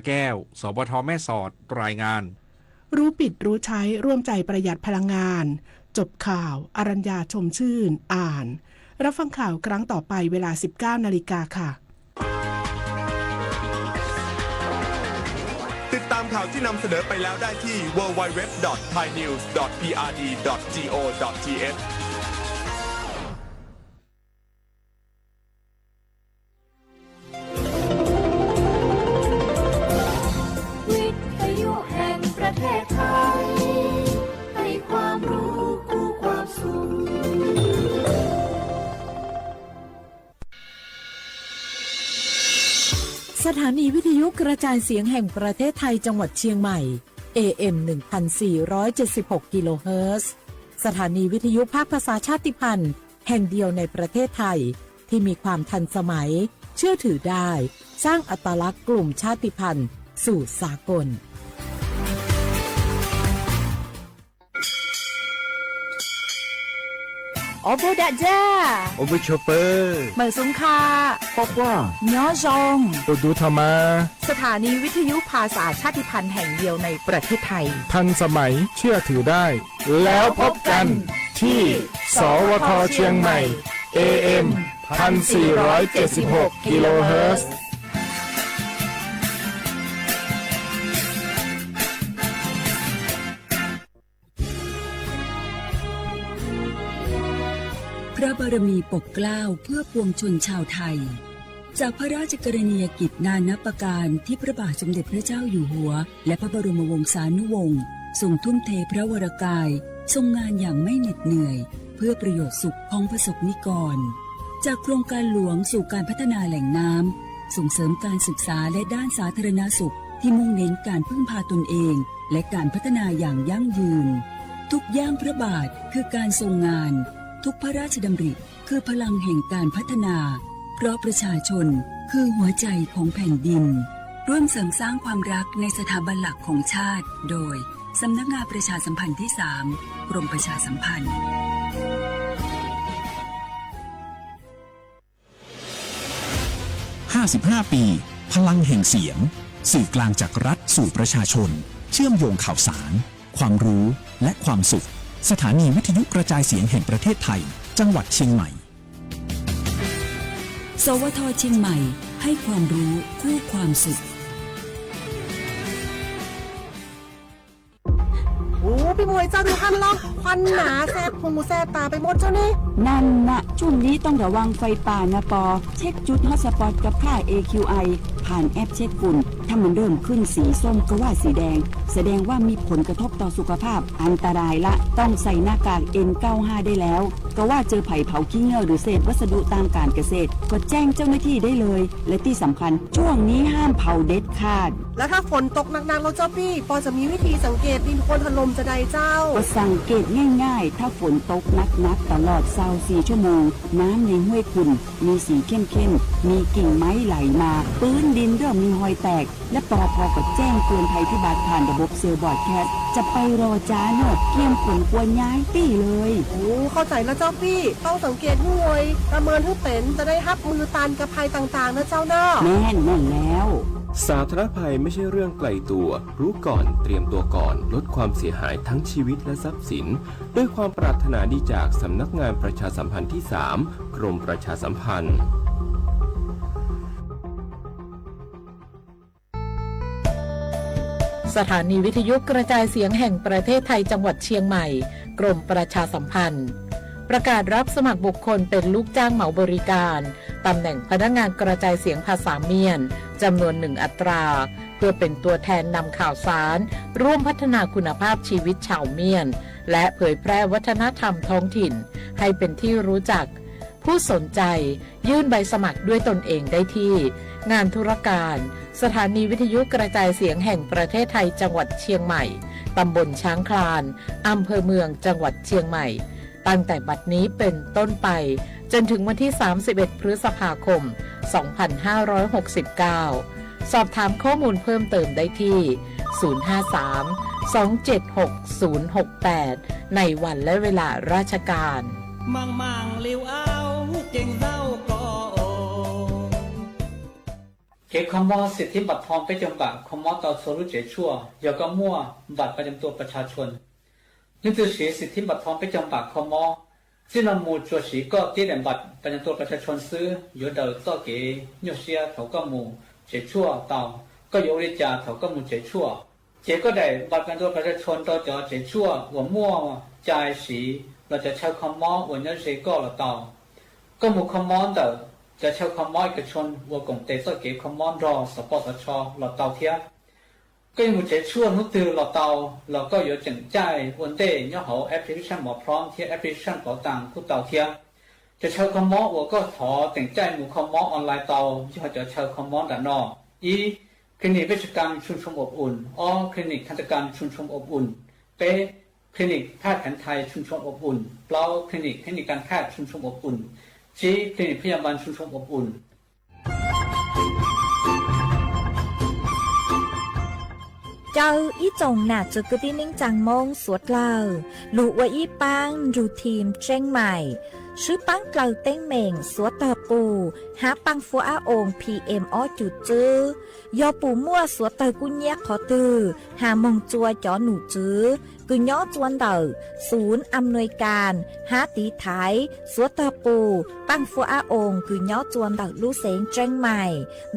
แก้ว สบท.แม่สอด รายงาน รู้ปิดรู้ใช้ร่วมใจประหยัดพลังงาน จบข่าวอรัญญาชมชื่น อ่าน รับฟังข่าวครั้งต่อไปเวลา 19 นาฬิกาค่ะ ติดตามข่าวที่นำเสนอไปแล้วได้ที่ www.thainews.prd.go.thวิทยุแห่งประเทศไทยให้ความรู้คู่ความสุขสถานีวิทยุกระจายเสียงแห่งประเทศไทยจังหวัดเชียงใหม่ AM 1476 กิโลเฮิรตซ์สถานีวิทยุภาคภาษาชาติพันธุ์แห่งเดียวในประเทศไทยที่มีความทันสมัยเชื่อถือได้สร้างอัตลักษณ์กลุ่มชาติพันธุ์สู่สากลโอโบดะจ้า โอเวอร์โชเปอร์ เหมือนสุงคา พบว่า ย้อจง โอดูธรรมา สถานีวิทยุภาษาชาติพันธุ์แห่งเดียวในประเทศไทย ทันสมัยเชื่อถือได้ แล้วพบกันที่ สวท.เชียงใหม่ AM 1476 กิโลเฮิรตซ์พระบารมีปกเกล้าเพื่อปวงชนชาวไทยจากพระราชกรณียกิจนานับประการที่พระบาทสมเด็จพระเจ้าอยู่หัวและพระบรมวงศานุวงศ์ทรงทุ่มเทพระวรกายทรงงานอย่างไม่เหน็ดเหนื่อยเพื่อประโยชน์สุขของประสบนิกรจากโครงการหลวงสู่การพัฒนาแหล่งน้ำส่งเสริมการศึกษาและด้านสาธารณสุขที่มุ่งเน้นการพึ่งพาตนเองและการพัฒนาอย่างยั่งยืนทุกย่างพระบาทคือการทรงงานทุกพระราชดำริคือพลังแห่งการพัฒนาเพราะประชาชนคือหัวใจของแผ่นดินร่วมเสริมสร้างความรักในสถาบันหลักของชาติโดยสำนักงานประชาสัมพันธ์ที่ 3 กรมประชาสัมพันธ์55 ปี พลังแห่งเสียงสื่อกลางจากรัฐสู่ประชาชนเชื่อมโยงข่าวสารความรู้และความสุขสถานีวิทยุกระจายเสียงแห่งประเทศไทยจังหวัดเชียงใหม่สวท.เชียงใหม่ให้ความรู้คู่ความสุขโอ้พี่มวยเจ้าดูคันลองควันหนาแสบหูแสบตาไปหมดเจ้านี่นั่นนะช่วงนี้ต้องระวังไฟป่านะปอเช็คจุดฮอตสปอตกับค่า AQI ผ่านแอปเช็คฝุ่นถ้ามันเริ่มขึ้นสีส้มก็ว่าสีแดงแสดงว่ามีผลกระทบต่อสุขภาพอันตรายละต้องใส่หน้ากาก N95 ได้แล้วก็ว่าเจอไผ่เผาขี้เง่าหรือเศษวัสดุตามการเกษตรก็แจ้งเจ้าหน้าที่ได้เลยและที่สำคัญช่วงนี้ห้ามเผาเด็ดขาดแล้วถ้าฝนตกหนักๆแล้วเจ้าพี่ปอจะมีวิธีสังเกตดินโคลนถล่มจะใดเจ้าก็สังเกตง่ายๆถ้าฝนตกหนักๆตลอด24 ชั่วโมงน้ำในห้วยขุ่นมีสีเข้มๆมีกิ่งไม้ไหลมาพื้นดินเริ่มมีรอยแตกและปอพก็แจ้งเตือนภัยพิบัติผ่านระบบเซลล์บอร์ดแคสจะไปรอจ้าเนอะเกี่ยมผลกวนย้ายตี้เลยโอ้เข้าใจแล้วเจ้าพี่ต้องสังเกตห้วยประเมินให้เป็นจะได้รับมือตันกับภัยต่างๆนะเจ้าเนาะแม่นแล้วสาธารณภัยไม่ใช่เรื่องไกลตัวรู้ก่อนเตรียมตัวก่อนลดความเสียหายทั้งชีวิตและทรัพย์สินด้วยความปรารถนาดีจากสำนักงานประชาสัมพันธ์ที่ 3 กรมประชาสัมพันธ์สถานีวิทยุกระจายเสียงแห่งประเทศไทยจังหวัดเชียงใหม่กรมประชาสัมพันธ์ประกาศรับสมัครบุคคลเป็นลูกจ้างเหมาบริการตำแหน่งพนักงานกระจายเสียงภาษาเมียนจำนวน1 อัตราเพื่อเป็นตัวแทนนำข่าวสารร่วมพัฒนาคุณภาพชีวิตชาวเมียนและเผยแพร่วัฒนธรรมท้องถิ่นให้เป็นที่รู้จักผู้สนใจยื่นใบสมัครด้วยตนเองได้ที่งานธุรการสถานีวิทยุกระจายเสียงแห่งประเทศไทยจังหวัดเชียงใหม่ตำบลช้างคลานอำเภอเมืองจังหวัดเชียงใหม่ตั้งแต่บัดนี้เป็นต้นไปจนถึงวันที่31 พฤษภาคม 2569 สอบถามข้อมูลเพิ่มเติมได้ที่ 053-276-068 ในวันและเวลาราชการมังลิวเอาเก่งเศร้าก็ เกี่ยวกับสิทธิบัตรทองประจำบัตรคอมต่อโซลุเจชั่วยาก็มั่วบัตรประจำตัวประชาชนนี่คือสิทธิบัตรทองประจำบัตรคอมที่นำมูจัวสีก็ที่เด่นบัตรประจำตัวประชาชนซื้ออยู่เดิมต่อเกี่ยเสียเขาก็มูเจชั่วเต่าก็ยกริจาเขาก็มูเจชั่วเจก็ได้บัตรประจำตัวประชาชนต่อจอเจชั่วหัวมั่วจ่ายสีเราจะใช้คอมวันนี้สีก็เราเต่าก็มูคอมเดิมจะใช้คอมเอกชนวัวกงเตสเกคอมรอสปสชเราเต่าเทียก็ยังมูเจชั่วนุตือเราเต่าเราก็อยู่จังใจวันเดย์ย่อเขาแอปพลิเคชันหมอพร้อมที่แอปพลิเคชันเป๋าตังผู้เต่าเทียจะใช้คอมวัวก็ถอแต่งใจมูคอมออนไลน์เต่าที่เขาจะใช้คอมด่านนอกคลินิกเวชกรรมชุมชนอบอุ่นคลินิกทันตกรรมชุมชนอบอุ่นคลินิกแพทย์แผนไทยชุมชนอบอุ่นเปล่าคลินิกเทคนิคการแพทย์ชุมชนอบอุ่นชี้คลินิกพยาบาลชุมชนอบอุ่นเจ้าอีจงหนาจุกตินิ่งจังมงสวดเล่าลูกว่าอีปังรูทีมเจ้งใหม่ชื่อปังเกลาเต้งเหม่งสวดตาปูหาปังฟัวอาองPM อ้อจุดจื้อยอปูมั่วสวดตากุญแยกขอตือหามงจัวจอหนูจื้อกุญย้อจวนเดอศูนย์อำนวยการหาตีไถสวดตาปูปังฟัวอาองกุญย้อจวนเดอลู่เสงเจ้งใหม่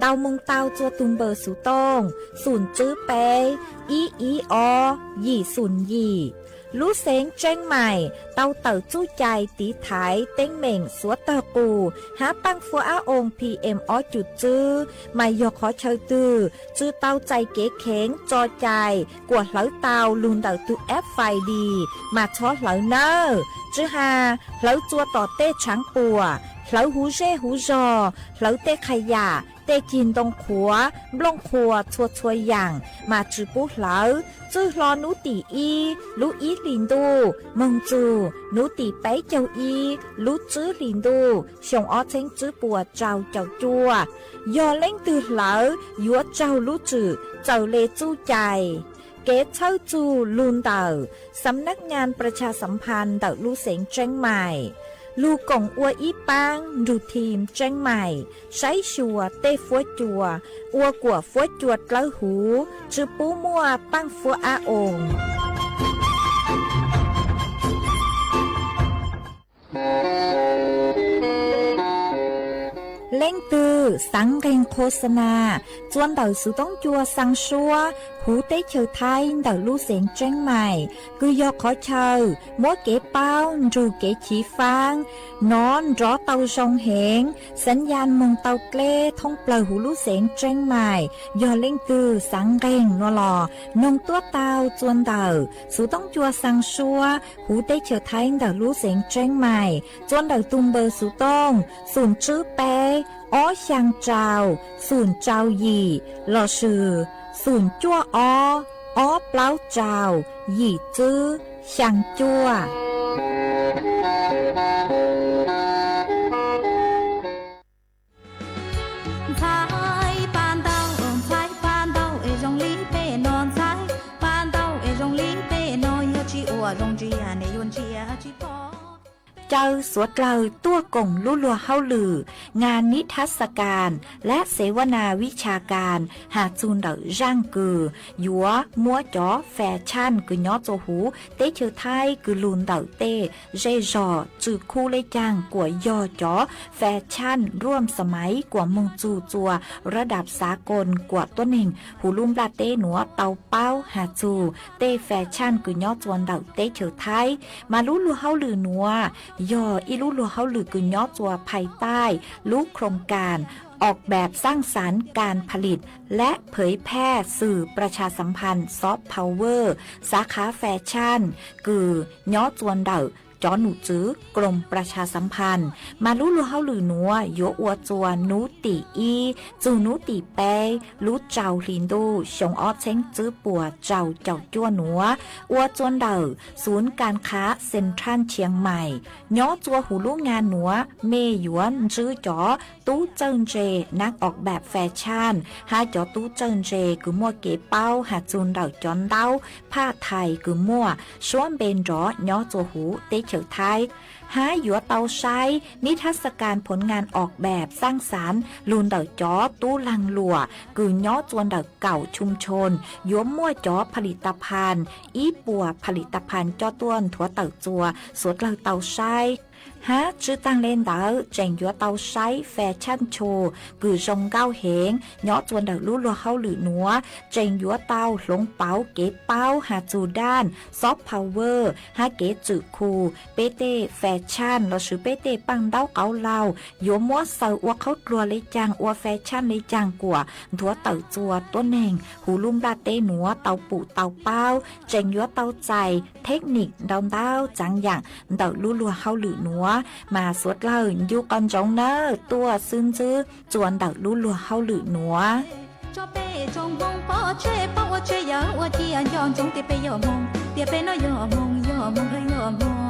ดาวมงเตาจัวตุงเบอร์สุตงศูนย์จื้อเปอยี่ศูนย์ยี่ลู่เสงเจ้งใหม่เตาเต่าจู้ใจตีไถเต้งเหม่งสวดเตอปูหาปังฟัวอาองPM อ้อจุดจื้อไม่ยอขอเชยตือจื้อเตาใจเก๋เข็งจอใจกวดเหลาเตาลุนเตาตุแอฟไฟดีมาช้อเหลาเนอจื้อหาเหลาจัวต่อเต้ช้างปัวเหลาหูเช่หูจอเหลาเต้ขยะเต้กินตรงขัวบลงขัวชัวอย่างมาจื้อปุ๊เหลาจื้อรอนุตีอีลูอีลินดูมงจูนุตีไปเจ้าอีลูจื้อลินดูชงอ้อเชงจื้อปัวเจ้าจัวยอเล่งตือเหลายัวเจ้าลูจื้อเจ้าเลจู้ใจเกตเช่าจูลุนเต่าสำนักงานประชาสัมพันธ์เต่าลู่เสงเจ้งใหม่ลูกงอัวอีปังดูทีมเจ้งใหม่ใช้ชัวเต้ฟัวจัวอัวกัวฟัวจวดเล้าหูจือปูมัวปังฟัวอาองเล่งตือสังเกงโฆษณาจวนเต่าสุต้องจัวสังชัวหูเต้เชอไทยเต่าลู่เสียงเจ้งใหม่คือยอขอเชอมัวเก๋เป้ารูเก๋ฉีฟางนอนรอเต่าชงเหงสัญญาณมงเต่าเกล้ท่องเปล่าหูลู่เสียงเจ้งใหม่ยอเล่งตือสังเกงนัวหล่อนงตัวเต่าจวนเต่าสุต้องจัวสังชัวหูเต้เชอไทยเต่าลู่เสียงเจ้งใหม่จวนเต่าตุงเบอร์สุต้องศูนย์จื้อเปอ้อช่างเจ้าศูนย์เจ้าหยี่หล่อชื่อศูนย์จั่วอ้อเปล่าเจ้าหยี่จื้อช่างจั่วเจ้าสวดเราตัวกงลุ่ลัวเฮาลืองานนิทรรศการและเสวนาวิชาการหาจูนเดอร่างกือหยัวมัวจ๋อแฟชั่นกือยอโจหูเต้เชอไทยกือลุนเดอเต้เจจอจือคู่เลยจางกว่ายอจ๋อแฟชั่นร่วมสมัยกว่ามงจูจัวระดับสากลกว่าตัวหนึ่งหูลุ่มลาเต้หนัวเตาเป้าหาจูเต้แฟชั่นกือยอจวนเดอเต้เชอไทยมาลุ่ลัวเฮาลือหนัวยออีลูลัวเฮาลือกึ่งยอจัวภายใต้ลูกโครงการออกแบบสร้างสรรค์การผลิตและเผยแพร่สื่อประชาสัมพันธ์ซอฟต์พาวเวอร์สาขาแฟชั่นกือยอจวนเดอจอหนูจื้อกรมประชาสัมพันธ์มาลู่ลัวเฮาลือนัวโยอัวจัวนูตีอีจูนูตีเปลู่เจ้าลินดูชงอ้อเช้งจื้อปัวเจ้าจั่วหนัวอัวจวนเดอศูนย์การค้าเซ็นทรัลเชียงใหม่ย้อจัวหูลู่งานหนัวเมหยวนจื้อจ๋อตู้เจิ้งเจนักออกแบบแฟชั่นหาจ๋อตู้เจิ้งเจคือมัวเก๋เป้าหาจูนเดอจอนเดาผ้าไทยคือมัวชวนเบนจ๋อย้อจัวหูเตเฉ ฉิวไทยหาหยัวเตาใช้นิทรรศการผลงานออกแบบสร้างสรรค์ลูนเดอจอตู้ลังหลัวกือย้อจวนเดอเก่าชุมชนยัวมั่วจอผลิตภัณฑ์อีปัวผลิตภัณฑ์จอต้วนถั่วเต่าจัวสวดเลาเตาใช้ฮะชื่อตั้งเล่นเดอเจงยัวเตาใช้แฟชั่นโชว์กือจงเก้าเหงย้อจวนเดอลู่ลัวเข้าหรือหนัวเจงยัวเตาหลงเป๋าเก๋เป้าหาจูด้านซอฟต์พาวเวอร์ฮาเก๋จือคูเปเต้แฟชั่นเราชื่อเปเต้ปังเต้าเกาเหลายัวมัวเซอร์อัวเขากลัวเลยจังอัวแฟชั่นเลยจังกว่าถั่วเต่าจัวตัวแหน่งหูลุ่มลาเต้หนัวเตาปูเตาเป้าเจงยัวเตาใจเทคนิคดาวเต้าจังอย่างเดาลู่ลัวเข้าหรือหนัวมาสวดเล่าอยู่ก่อนจงเนอตัวซึ้งจื้อจวนเดาลู่ลัวเข้าหรือหนัวcho bé trong mong bỏ chơi bao chơi giờ qua kia nhon trong tiệp bé giờ mong nó giờ mong hơi giờ mong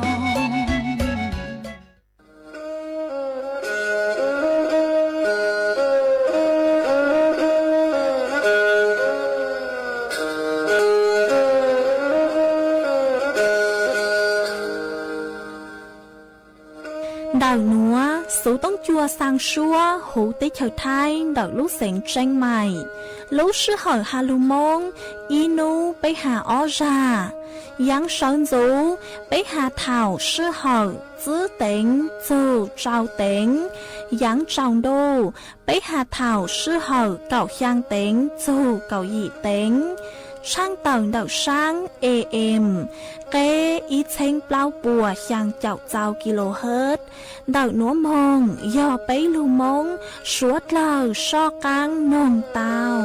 đào núa số tông chua sang xua hú tế chào thai đào lúc sánh tranh mày lúc sư hỏi hà lù mông inu bế hà ó ra yang sơn dấu bế hà thảo sư hỏi giữ tính dù trao tính yang trọng đô bế hà thảo sư hỏi cậu khang tính dù cậu dị tính sang tầng đảo sang AM kế ý chênh bao bùa sang chào chào kHz đảo núa mông do bấy lưu mông suốt lờ so căng nông tàu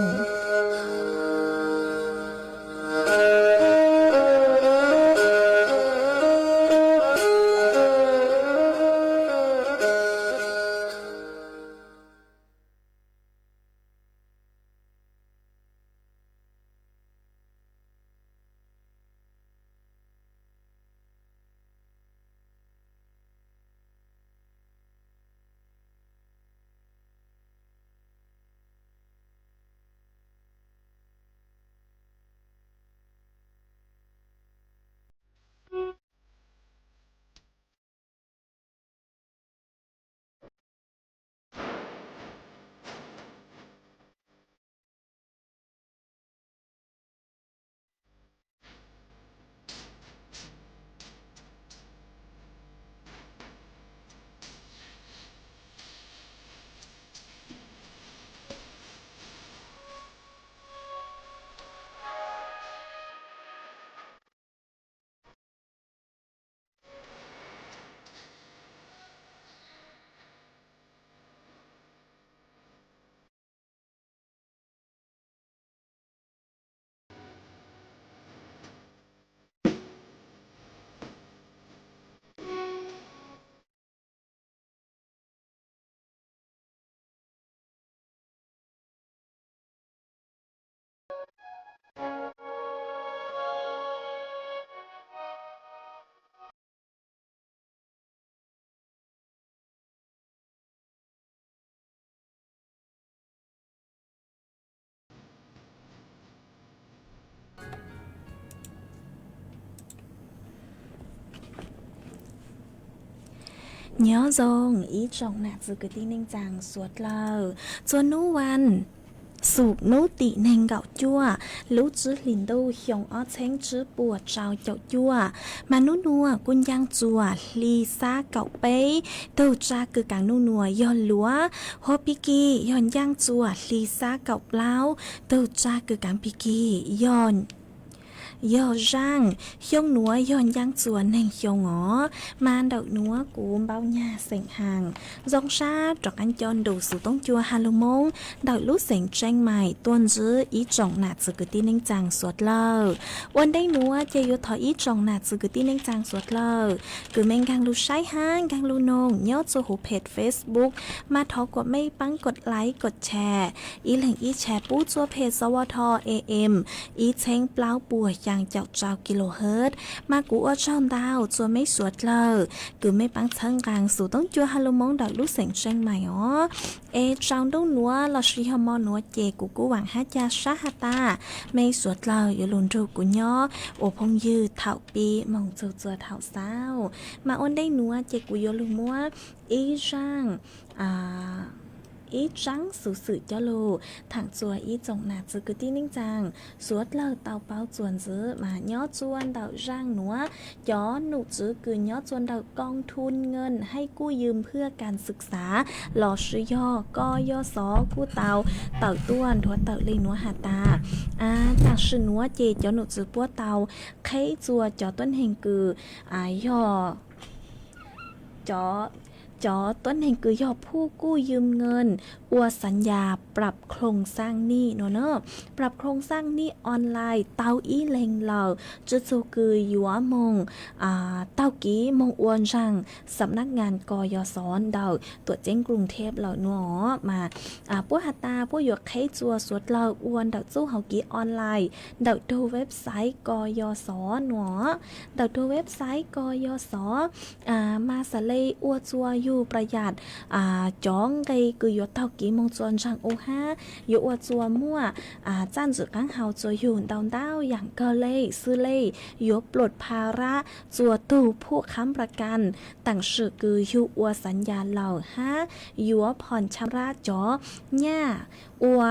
nhớ dòng ý trọng nạt dự cái tin ninh chàng suốt lờ cho nú văn sụp nú tị nành gạo chua lú chứ lìn đâu hiong ó chén chứ bùa trào chậu chua mà nú nùa quân giang chùa ly xa cậu bấy đâu cha cứ càng nú nùa yon lúa hô piki yon giang chùa ly xa cậu lao đâu cha cứ càng piki yon yo rang hiong núa yon yang chuan neng hiong ngó man đậu núa cúm bao nhà sành hàng dòng xa trọc anh chọn đủ số tông chua halomong đậu lút sành tranh mày tuôn giữ ý trọng nạt sự cứ tin anh chàng suốt lờวันđây núa chơi yo thọ ý trọng nạt sự cứ tin anh chàng suốt lờ cứ men gang lu sai hang gang lu nong nhớ cho hồเพจ Facebook มาทอกดไม่ปังกดไลค์กดแชร์อีแหล่งอีแชร์ปู้จัวเพจสวท AM อีเช้งเปล่าปัว อย่างเจ้ากิโลเฮิรตซ์มากูอ้อช่องดาวจัวไม่สวดเลยคือไม่ปังชังกลางสู่ต้องจัวฮัลโหลมองดอกลูกเสียงเชียงใหม่อ๋อเจ้าต้องหนัวเราชีฮอมอหนัวเจกูหวังฮัจยาชาฮาตาไม่สวดเลยอย่าลุนรูกูย่อโอพงยืดเถ่าปีมองจัวเถ่าเศร้ามาอ้นได้หนัวเจกูยลุมัวอีช่างอีจังสู่สื่อเจ้าลูทางจัวอีจงหนาจือกุตี้นิ่งจังสวดเล่าเตาเป้าจวนจื้อมาย่อจวนเดาร่างหนัวย้อนหนุจื้อคือย่อจวนเดากองทุนเงินให้กู้ยืมเพื่อการศึกษาหล่อชื่อย่อกอย่อสอกู้เตาต้วนทัวเตาเลยหนัวหาตาจากชื่อหนัวเจเจ้าหนุจื้อปัวเตาไข่จัวจอต้นแห่งคือย่อจอต้นแห่งคือยอผู้กู้ยืมเงินอวสัญญาปรับโครงสร้างหนี้เนาะปรับโครงสร้างหนี้ออนไลน์เตาอีเลงเหล่าจุดสูคือยัวมงเตากี้มงอวนจังสำนักงานกยศเดาตัวเจ้งกรุงเทพเหล่าเนาะมาผู้หัตตาผู้หยกไขจัวสวดเหล่าอวนเดาจู้เฮากี้ออนไลน์เดาดูเว็บไซต์กยศเนาะเดาดูเว็บไซต์กยศมาสะเลอัวจัวอยู่ประหยัดจ้องไกคือยเตากี้มงจวนจังโอฮาอยู่อัวจัวมั่วจ้านจุกังเฮาจัวอยู่ดาวอย่างเกเล่ซื้อเล่ยปลดภาระจัวตู้ผู้ค้ำประกันต่างชื่อคืออยู่อัวสัญญาเหล่าฮะอยู่ผ่อนชำระจอหญ้าอัว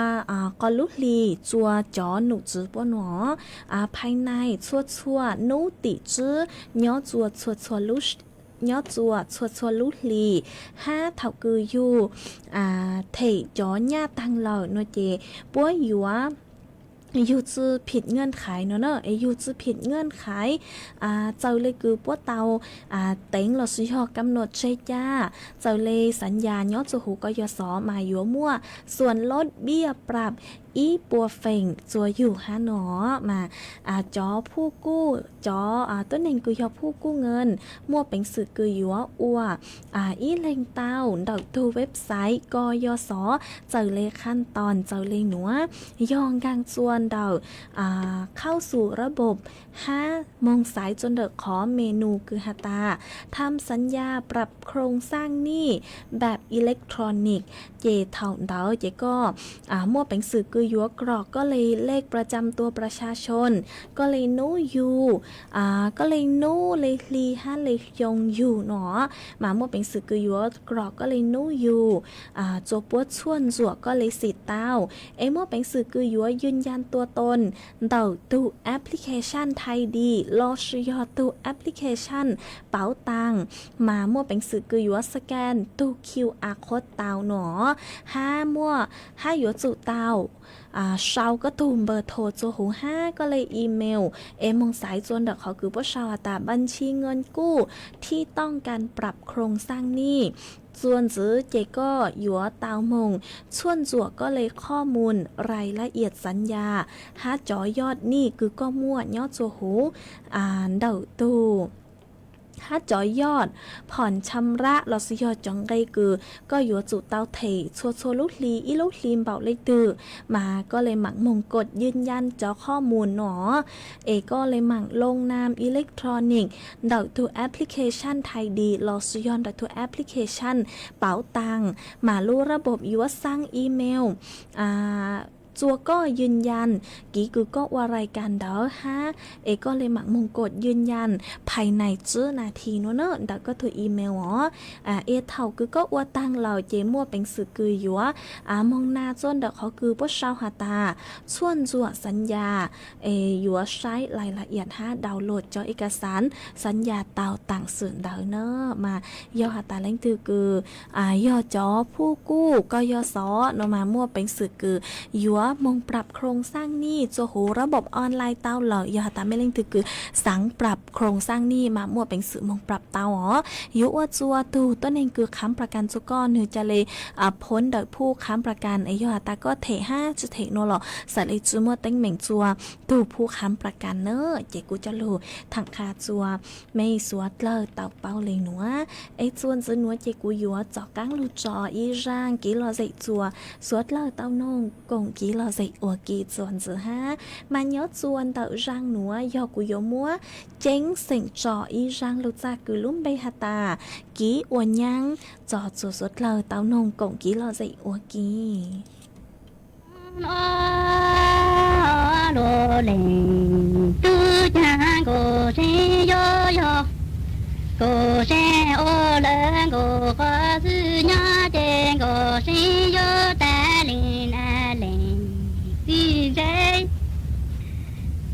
กอลุลีจัวจอหนุจื้อปหนอภายในชั่วนูติจื้อย่อจัวชั่วลุชย่อจัวชัวลุลี5เท่าคืออยู่เถจอหญ้าตังเหล่าโนเจปัวอยู่ยูจือผิดเงื่อนไขเนาะยูจือผิดเงื่อนไขเจ้าเลยคือปัวเตาเต็งเราสิฮอกำหนดใช้จ้าเจ้าเลยสัญญาย่อจูหูกยศมายัวมั่วส่วนลดเบี้ยปรับอีปัวเฟ่งจัวอยู่ฮะหนอมาจอผู้กู้จอต้นเองคือยอผู้กู้เงินมั่วเป็นสื่อคือยัวอัวอีเลงเต้าดอกดูเว็บไซต์กยศเจอเลขั้นตอนเจอเลหนัวยองกางจวนเดาเข้าสู่ระบบ5 โมงสายจนเดขอเมนูคือฮาตาทำสัญญาปรับโครงสร้างหนี้แบบอิเล็กทรอนิกส์เจเท่าเดาเจก็มั่วเป็นสื่อคือยัวกรอกก็เลยเลขประจำตัวประชาชนก็เลยนู้ยูก็เลยนู้เลยลีฮันเลยยงอยู่เนาะมามั่วเป็นสื่อคือยัวกรอกก็เลยนู้ยูโจปัวชวนจั่วก็เลยสิเต้ามั่วเป็นสื่อคือยัวยืนยันตัวตนเต่าตู้แอปพลิเคชันไทยดีรอชยอตู้แอปพลิเคชันเป๋าตังมามั่วเป็นสื่อคือยัวสแกนตู้ QR โค้ดเต้าเนาะมั่วยัวจุเต้าเช้าก็ตูมเบอร์โทรโจหู5ก็เลยอีเมลมงสายจวนดอกเขาคือว่าชาวตาบัญชีเงินกู้ที่ต้องการปรับโครงสร้างหนี้ส่วนจื้อเจก็หยัวเตามงชวนจั่วก็เลยข้อมูลรายละเอียดสัญญาจอยอดหนี้คือก็มั่วยอดโจหูเดาตูจอยอดผ่อนชำระลอสิยอดจังไกคือก็อยู่จุเตาเถชัวลุลีอีลุลีมเบาเลยตือมาก็เลยหมักมงกดยืนยันจอข้อมูลหนอก็เลยหมักลงนามอิเล็กทรอนิกส์ดอกตัวแอปพลิเคชันไทยดีลอสิยอนดอกตัวแอปพลิเคชันเป๋าตังมาลู่ระบบอยู่ว่าสร้างอีเมลจัวก็ยืนยันกีคือก็ว่ารายการเดาก็เลยหมักมงกดยืนยันภายในจื้อนาทีเนอะเดาก็ตัวอีเมลเท่าคือก็ว่าตั้งเราเจมั่วเป็นสื่อคือยัวมองหน้าจนเดาเขาคือพวกชาวหาตาส่วนจัวสัญญายัวใช้รายละเอียดดาวน์โหลดจอเอกสารสัญญาเตาต่างสื่อเดาเนอะมาย่อหาตาเล่งตือคือย่อจอผู้กู้ก็ย่อซอเนาะมามั่วเป็นสื่อคือยัวมงปรับโครงสร้างหนี้โจโหระบบออนไลน์เต้าเหล่ายาตาไม่เล่งคือสังปรับโครงสร้างหนี้มามั่วเป็นสื่อมงปรับเต้ายุว่าจัวตูต้นเองคือค้ำประกันจุก้อนหือจะเลยพ้นโดยผู้ค้ำประกันยาตาก็เท5จะเทโนหรอสัตว์จูมั่วเต็งเหม่งจัวตูผู้ค้ำประกันเนอะเจกูจะรู้ถังคาจัวไม่สวดเลอเต่าเป้าเลยหนัวจวนซื้อหนัวเจกูยัวจอกังลูจออีร่างกีรอใจจัวสวดเลอเต้านงกงกี lo dậy ủa kỳ chuẩn giờ ha mà nhớ chuồn tạo răng núa do của yếu múa chánh sỉnh trò y răng lục ra cứ lúm bay hạt tà ký ủa nhang trò chuột suốt lờ tao nông cổng ký lo dậy ủa kỳ lô lên tư cha cô sẽ yo yo cô sẽ ô lên cô có sự nhớ trên cô sẽ yo ta lên a lên đi dây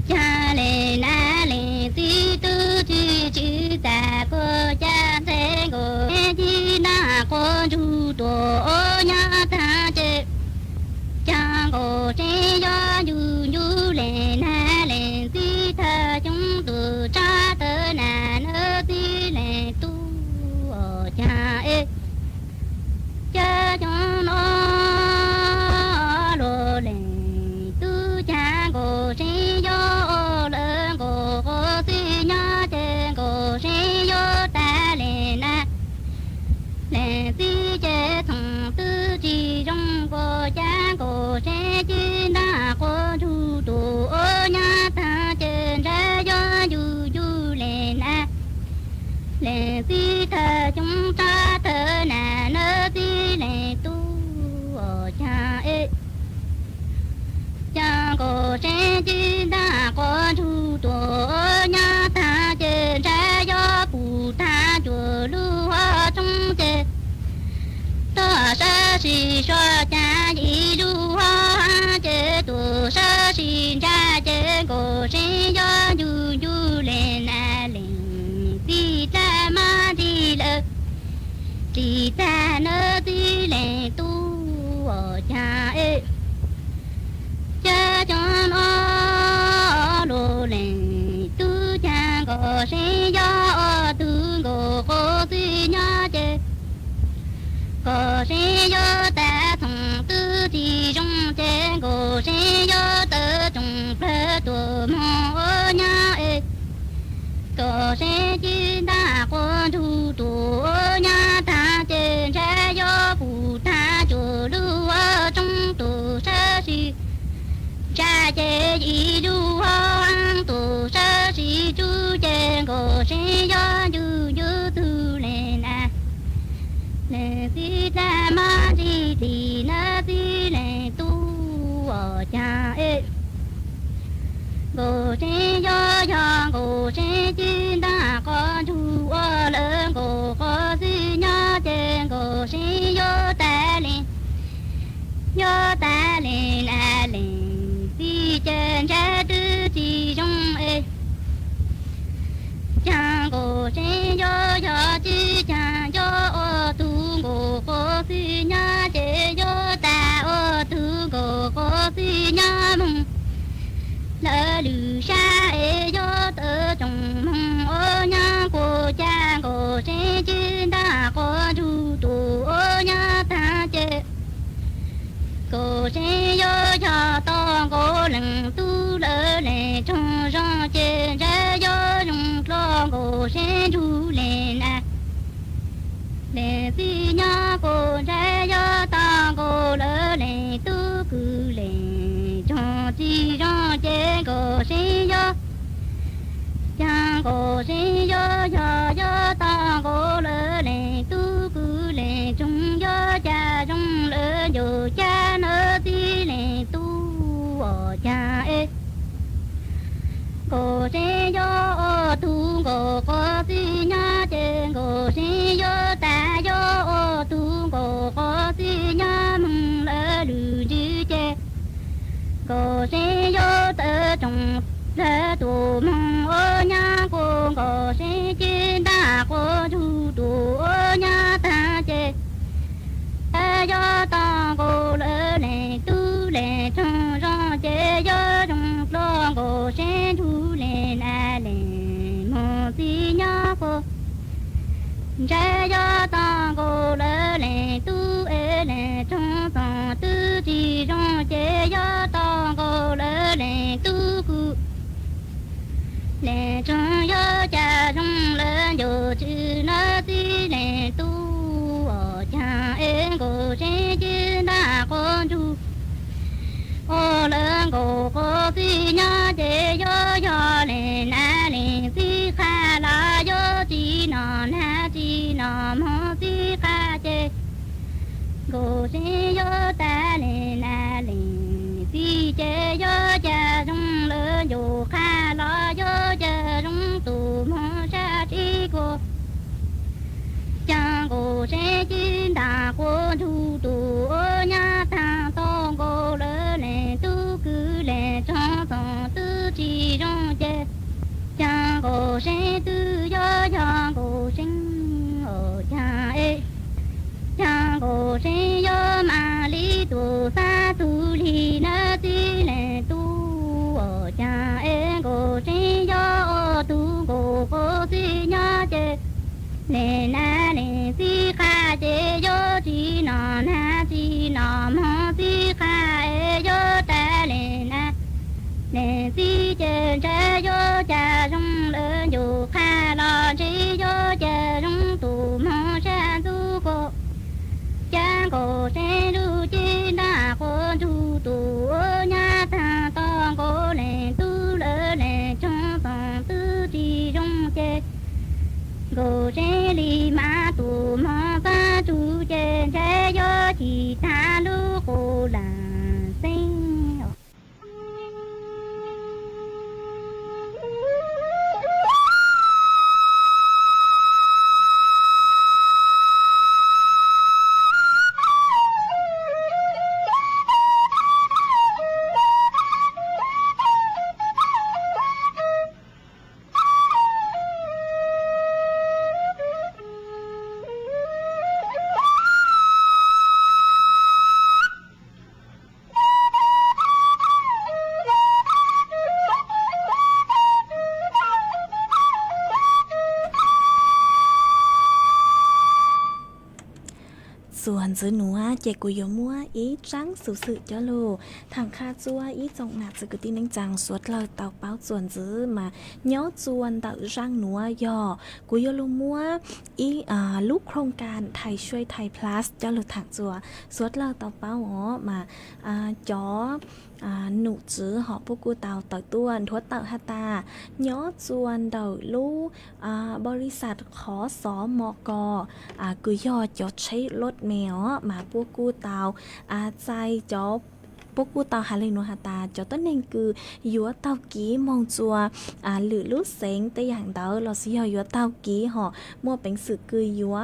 cha lên a lên đi tư chi chi ta cô cha sẽ cô chi na cô chú tổ nhớ ta chơi cha cô sẽ yo du du lên a lên đi thơ chúng từ cha tơ na nơ đi lên tu cha ê cha chúng nó lô lên tu cha cô sẽ yo lên cô sẽ nhớ trên cô sẽ yo ta lên a lên đi chơi thằng tư chỉ trong cô cha cô sẽ chỉ na cô chú tu nhá ta trên ra yo du du lên a lên đi thơ chúng ta thơ na nơ đi lên tu cha ê cha cô sẽ chỉ na cô chú tu nhá ta trên ra yo bù ta chùa lưu hoa trong chơi ta sa si xoa cha yi du hoa chế tu sa si cha chế cô sẽ yo du du lên a lên đi ta ma đi lơ đi ta nơ đi lên tu cha ê cha cho nó lô lên tu cha cô sẽ yo tu cô đi nhớ chế cô sẽ yo ta thằng tư thì trong chế cô sẽ yo tơ trong phê tu mô nhá ê cô sẽ chỉ ta cô thu tu nhá ta chế sẽ yo phụ ta chủ lưu ở trong tu sa si cha chế y du hoang tu sa si chu chế cô sẽ yo du du tu lên a lên đi ta ma đi thì na đi lên tu cha ê cô sẽ yo cô sẽ chỉ ta có thu lớn cô có gì nhớ trên cô sẽ yo ta lên a lên đi trên ra tư chỉ trong ê cha cô sẽ yo chỉ cha yo tu cô si nhá chế yo ta tu cô si nhá mong lỡ lù sa ê yo tơ trong mong nhá cô cha cô sẽ chỉ ta cô du tu nhá ta chế cô sẽ yo to cô lần tu lỡ lệ trong gió chế ra yo trong lo cô sẽ du lên a để đi nhá cô ra yo ta cô lỡ lệ tu cứ lệ cho chi cho chế cô sẽ yo cha cô sẽ yo ta cô lỡ lệ tu cứ lệ trong yo cha trong lỡ yo cha nỡ đi lệ tu cha ê cô sẽ yo tu cô si nhá trên cô sẽ yo ta yo tu cô si nhá mong lỡ lù chữ chê cô sẽ yo tơ trong lỡ tu mong nhá cô sẽ chỉ ta cô tu tu nhá ta chê yo ta cô lỡ lệ tu lệ trong gió chê yo trong lo cô sẽ thu lên a lên một tí nhá cô ra yo ta cô lỡ lệ tu ê lệ trong tòa tư chỉ gió chê yo ta cô lỡ lệ tu cụ lệ trong yo cha trong lỡ yo chữ nó tí lệ tu cha ê cô sẽ chỉ ta cô tu cô sinh yo ta lên na lên si chế yo cha rung lơ yo kha lo yo cha rung tu mo sa chi cô cha cô sẽ chín đà cô thu tu ô nha thang tông cô lơ lên tu cứ lên trong tông tư chi rong chế cha cô sẽ tư yo cha cô sinh ở cha ê cha cô sẽ yo ma li tu sa tu li na ti le tu ở cha ê cô sẽ yo tu cô si nha chế nè na nè si kha chế yo chi nọ na chi nọ mo si kha ê yo ta le na nè si chế cha yo cha rong lơ yo kha lo chi yo cha rong tu mo sa tu cô cha cô sẽ du chi na cô du tu ô nha ta tông cô le tu lơ le trong tông tư chi rong chế cô sẽ đi ma tu mo ba tu chế chế yo chi ta lu cô là sinhส่วนซื้อหนัวเจกุยมัวอีจังสุสึจ้าโลทางคาจัวอีจงหนักสกุตินังจังสวดเราเต่าเป้าส่วนซื้อมาเนาะจวนเต่าจังหนัวยอกุยลุมัวอีลูกโครงการไทยช่วยไทย plus จ้าโลถักจัวสวดเราเต่าเป้าอ๋อมาจ๋อหนูจื้อหอพวกกูเต่าต่อต้วนทวดเต่าฮาตาเนาะจวนเต่าลูบริษัทขอสอมกกุยอจอใช้รถแมวมาพวกกูเต่าใจจอพวกกูเต่าหาเลยนัวหาตาจอต้นเองคือยัวเต่ากี้มองจัวหรือลูกเสงแต่อย่างเต่าเราสิยอยัวเต่ากี้หอมั่วเป็นสื่อคือยัว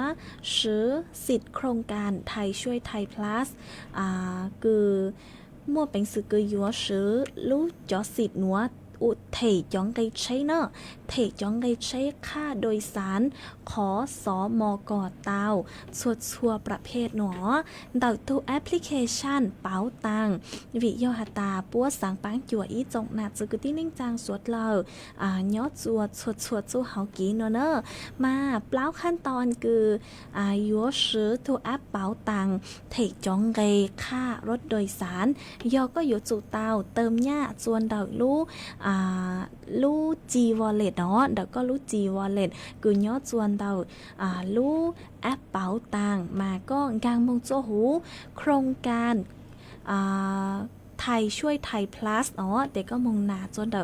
ซื้อสิทธิ์โครงการไทยช่วยไทย plus คือมั่วเป็นสื่อคือยัวซื้อลูกจอสิทธิ์นัวอุเทจองไกใช้เนอะเทจองไกใช้ค่าโดยสารขอสอมกเตาชัวประเภทหนอเต่าตู้แอปพลิเคชันเป๋าตังวิโยหตาปัวสังปังจัวอีจงนาจึกที่นิ่งจางสวดเราย้อจัวชัวจูเฮากีเนอะมาเปล่าขั้นตอนคือยัวซื้อตู้แอปเป๋าตังเทจองไกค่ารถโดยสารยอก็อยู่จูเตาเติมหญ้าจวนเต่าลู่ G Wallet เนาะเดี๋ยวก็ลู่ G Wallet คือย้อจวนเต่าลู่แอปเป๋าตังมาก็กางมงโจหูโครงการไทยช่วยไทย plus เนาะเด็กก็มงนาจนเด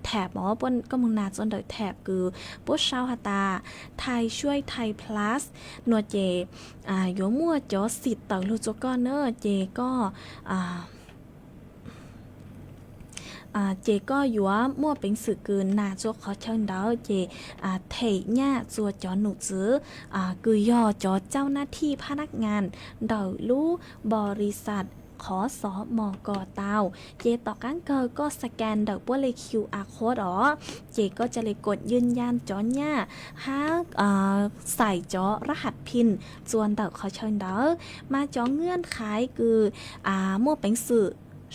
แถบเนาะปนก็มงนาจนเดแถบคือปุ๊ชาวหตาไทยช่วยไทย plus หนัวเจโยมั่วจอสิทธิ์ต่อลูกจก็เนอะเจก็เจก็อยู่ว่ามั่วเป็นสื่อเกินนาจัวขอเชิญดาวเจเทญ่าจัวจอหนูซื้อคือย่อจอเจ้าหน้าที่พนักงานเดาลู่บริษัทขอสอมกเตาเจต่อการเกอก็สแกนเดาว่าเลย QR code อ๋อเจก็จะเลยกดยืนยันจอญ่าใส่จอรหัสพินจวนเดาขอเชิญดาวมาจอเงื่อนไขคือมั่วเป็นสื่อ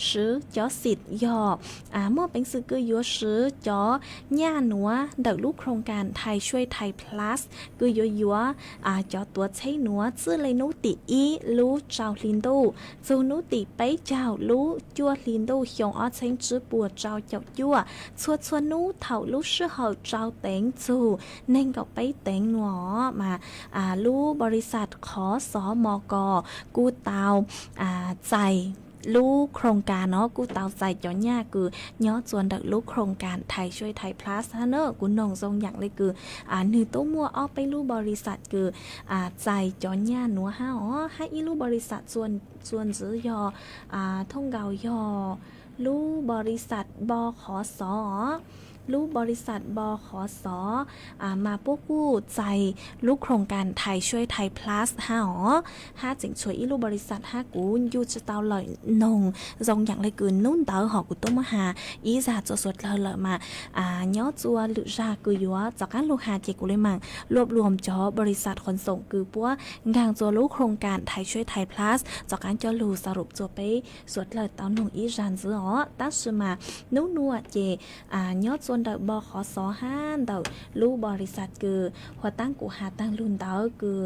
ซื้อจอสิทธิ์ยอมั่วเป็นสื่อคือยัวซื้อจอย่าหนัวเด็กลูกโครงการไทยช่วยไทย plus คือยัวจอตัวใช้หนัวชื่อเลยนุติอีลู่เจ้าลินดูจูนุติไปเจ้าลู่จัวลินดูหยงอ้อเชงจื้อปัวเจ้าเจ้ายัวชัวนู้เถ่าลู่ชื่อเฮาเจ้าเต็งจูเน่งกับไปเต็งหนัวมาลู่บริษัทขอสอมกกูเตาใจ ลูกโครงการเนาะกูเตาใส่จอเนี่ยคือย้อส่วนดักลูกโครงการไทยช่วยไทยพลัสฮะเนอะกูนงทรงอย่างเลยคือนือตู้มัวออกไปลูกบริษัทคือใจจอเนี่ยหนัวห้าให้อีลูกบริษัทส่วนซื้อยท่องเกายอลูกบริษัทบขสลูกบริษัทบขสมาพวกกู้ใจลูกโครงการไทยช่วยไทยพลัสห้าจิงช่วยอีลูกบริษัทห้ากูยูจะเตาลอยนงทรงอย่างเลยคือนุ่นเตาหอกูต้มหาอีจ่าจะสดเลยมาย้อจัวหรือจ่าคือยัวจากการลูกหาเจกูเลยมังรวบรวมจอบริษัทขนส่งคือปัวงานจัวลูกโครงการไทยช่วยไทยพลัสจากการจอลูสรุปจัวไปสดเลยเตาหนุ่งอีจานซื้อตั้งชื่อมานุ่นนัวเจย้อจวนเดบขสห้านเดลูกบริษัทคือหัวตั้งกูหาตั้งรุ่นเดคือ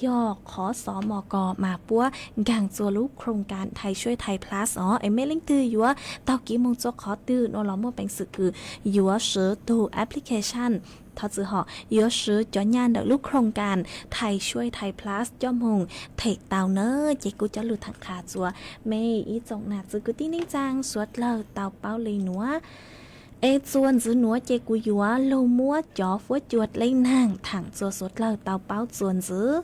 ยอขอสมกมาปัวกางจัวลูกโครงการไทยช่วยไทยพลัสไอเมลิงตือยัวเตากี้มงจกขอตือนอลอมเป็นสึกคือยัวซื้อตัวแอปพลิเคชัน他之后有时就nhận được lúc không can thầy xuôi thầy plus cho mùng thầy tàu nơ chỉ cứ cho lượt thằng khá chùa mê ý trọng nạt giữ cứ tin ninh trang suốt lờ tàu bao lì núa ê chuôn giữ núa chê cú dúa lâu múa chó phối chuột lên nàng thẳng chùa suốt lờ tàu bao chuôn giữ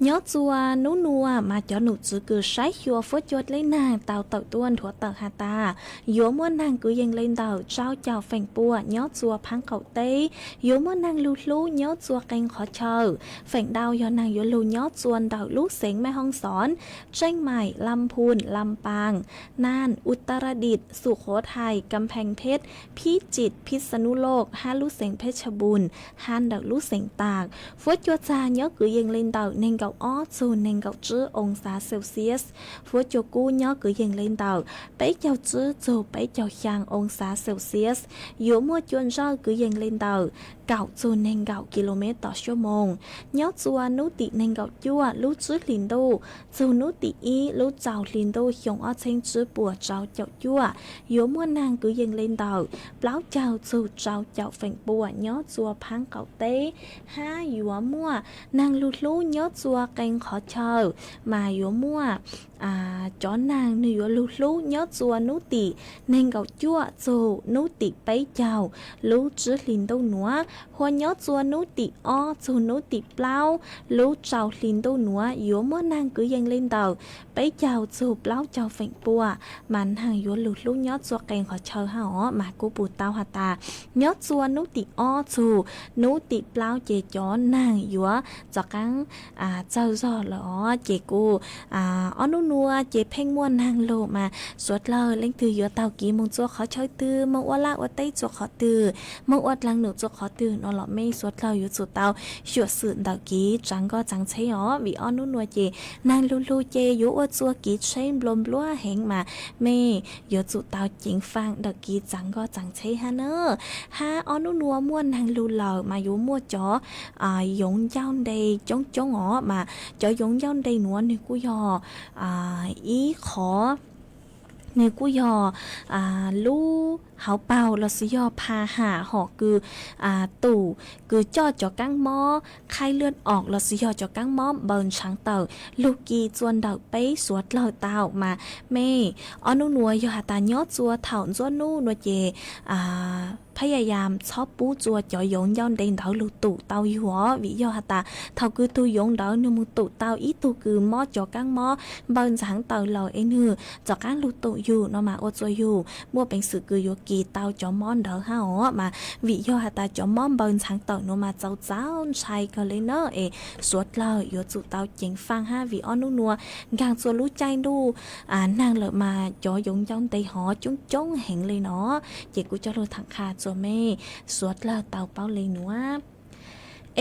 nhớ chùa nú nua mà cho nụ chữ cứ sái chùa phối chuột lấy nàng tàu tàu tuôn thua tàu hà ta yếu muốn nàng cứ dành lên tàu trao chào phèn bùa nhớ chùa phăng khẩu tây yếu muốn nàng lú lú nhớ chùa canh khó chờ phèn đau do nàng yếu lú nhớ chuồn tàu lú xén mai hong són tranh mảiลำพูนลำปางน่านอุตรดิตถ์สุโขทัยกำแพงเพชรพิจิตรพิษณุโลกห้าลูกเสียงเพชรบูรณ์ห้านดักลูกเสียงตากฝนจัวจาnhớ cứ dành lên tàu nên gạo ó dù nên gạo chữ ông xã Celsius phú cho cú nhớ cứ dành lên tàu bấy chào chữ dù bấy chào chàng ông xã Celsius dù mua chuồn rau cứ dành lên tàu gạo dù nên gạo km/h nhớ chùa nú tị nên gạo chua lú chữ liền đô dù nú tị y lú chào liền đô hiong ở trên chữ bùa chào chậu chua dù mua nàng cứ dành lên tàu báo chào dù chào chậu phèn bùa nhớ chùa phang cậu tế ha dù mua nàng lú lú nhớ chùa canh khó chờ mà dù mua chó nàng nửa lú lú nhớ chùa nú tị nên gạo chua dù nú tị bấy chào lú chữ liền đô nữa hoa nhớ chùa nú tị o dù nú tị plau lú chào liền đô nữa dù mua nàng cứ dành lên tàu bấy chào dù plau chào phèn bùa mà nàng dù lú lú nhớ chùa canh khó chờ hả mà cô bù tao hà ta nhớ chùa nú tị o dù nú tị plau chè chó nàng dù cho cắn châu giò lỏ chè cô ở nú nua chè phèn mua nàng lộ mà suốt lờ lên từ giữa tàu ký mong chùa khó chơi từ mong oa la oa tây chùa khó từ mong oa lăng nụ chùa khó từ nó lọ mê suốt lờ giữa chùa tàu sửa sự tàu ký trắng có trắng chế ó vì ở nú nua chè nàng lu lu chè giữa oa chùa ký trên blom lúa hẹn mà mê giữa chùa tàu chính phang tàu ký trắng có trắng chế ha nơ ha ở nú nua mua nàng lu lờ mà giữa mua chó giống giao đây chống ó mà chó giống giao đây nữa nên cú giò ý khó nên cú giò lu hảo bao là sử dụngพาหะhọคือตู่คือจ่อจ่อกังหม้อไข้เลือดออกเราsử dụngจ่อกังหม้อเบิร์นช้างเต่าลูกกีจวนเต่าไปสวดเหล่าเต่ามาเมอนุนัวยหาตาย้อจัวเถ่าจัวนู่นัวเจพยายามชอบปูจัวจ่อยงย้อนเดินเต่าลูกตู่เต่าหัววิยหาตาเท่าคือตัวยงเต่านูมือตู่เต่าอีตู่คือหม้อจ่อกังหม้อเบิร์นช้างเต่าเหล่าเอ็นหือจ่อกังลูกตู่อยู่เนาะมาโอจัวอยู่มั่วเป็นสื่อคือโยกีเตาจอมอนเดอฮะมาวิโยหาตาจอมอนเบิร์นช้างเต่าโนมาเจ้าใช้ก็เลยเนอะสวดเลยโยจุเตาเจ๋งฟังฮะวิอ้อนุนัวกางจัวรู้ใจดูนางเลยมาจ่อยงย้อนเตยหอจ้งเห็นเลยเนาะเจ๊กูจะรู้ถังคาจัวเม่สวดเลยเตาเป้าเลยนัว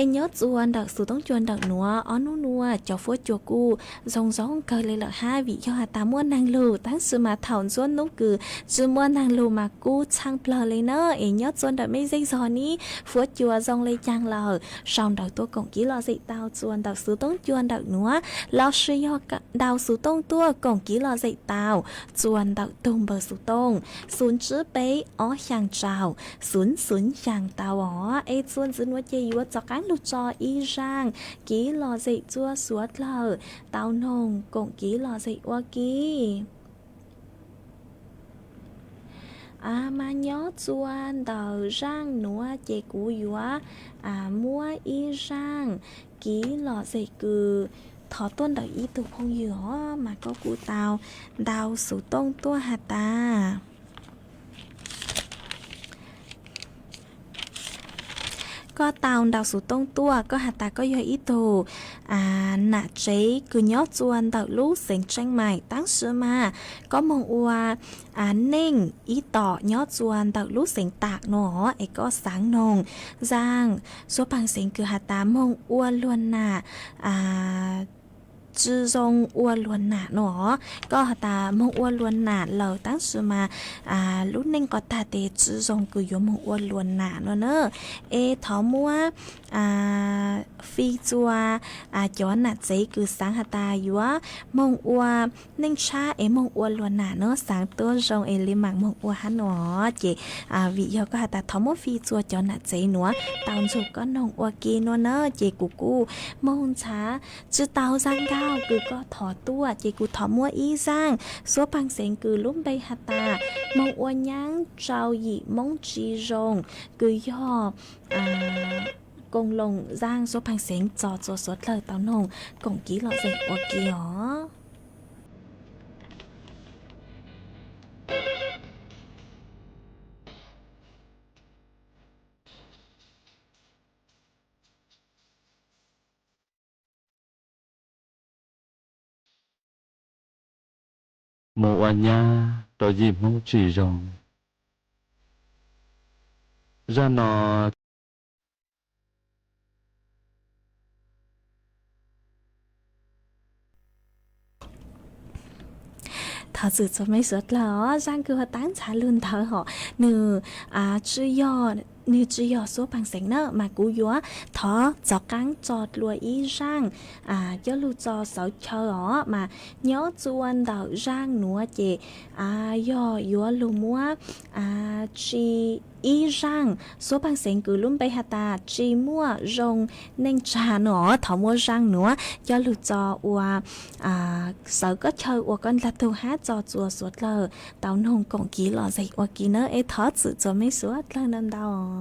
nhớ chuồn đặc sự tống chuồn đặc núa onu nua cho phốt cho cu rong cờ lên là hai vị do hà ta mua năng lù tăng sự mà thảo chuồn nút cử chưa mua năng lù mà cu chăng plờ lên nơ nhớ chuồn đặc mấy dây giò ní phốt chùa rong lên chăng lờ xong đặc tua cổng ký lo dậy tao chuồn đặc sự tống chuồn đặc núa lo suy do đào sự tông tua cổng ký lo dậy tao chuồn đặc tung bờ sự tông xuống chữ bé ó hàng trào xuống hàng tao ó chuồn dưới núa chơi yếu cho cắn lụt cho y rang ký lò dậy chua suốt lờ tao nồng cũng ký lò dậy qua ký mà nhớ chuan đầu rang núa chế cú yếu mua y rang ký lò dậy cứ thọ tuân đợi ý tục không yếu mà có cú tao đào số tông tua hạt ta có tàu đào số tông tua có hạt ta có do ý tù nạ chế cứ nhớ chuan đào lúc sinh tranh mày tăng sữa mà có mong ua ninh ý tỏ nhớ chuan đào lúc sinh tạc nó ấy có sáng nồng giang số bằng sinh cứ hạt ta mong ua luôn nà chư dòng ua luôn nà nó có hạt ta mong ua luôn nà lầu tăng sữa mà lúc ninh có ta để chư dòng cứ yếu mong ua luôn nà nó nữa ê thó mua phi chua chó nà giấy cứ sáng hạt ta yếu mong ua ninh cha ê mong ua luôn nà nó sángตัวdòng ê li mạng mong ua hắn nó chị vì do có hạt ta thó mua phi chua chó nà giấy nữa tao chụp có nông ua kia nó nữa chị cụ mong cha chứ tao giang cao cứ có thỏ tua chị cụ thỏ mua y giang số bằng sen cứ lúc bay hạt ta mong ua nhang trao dị mong chi rong cứ do công lồng giang số bằng sen cho số lời tao nồng cổng ký lọ dậy ua kia mộ anh nha tỏ gì mong chỉ rồng ra nó thật sự cho mấy suất là giang cứ họ tán trả luôn thở họ nửa chưa do như chỉ có số bằng sáng nữa mà cú yếu thọ cho cắn cho lùa ý rang cho lưu cho sáu chờ đó mà nhớ chuan đầu rang nữa chị do yếu lưu múa chỉ ý rang số bằng sáng cứ luôn bay hạt ta chỉ mua rong nên trà nữa thọ mua rang nữa cho lưu cho sáu có chờ con là thu hát cho chùa suốt lờ tao nông còn ký lò dậy ký nữa ấy thọ sự cho mấy suốt lờ năm đâu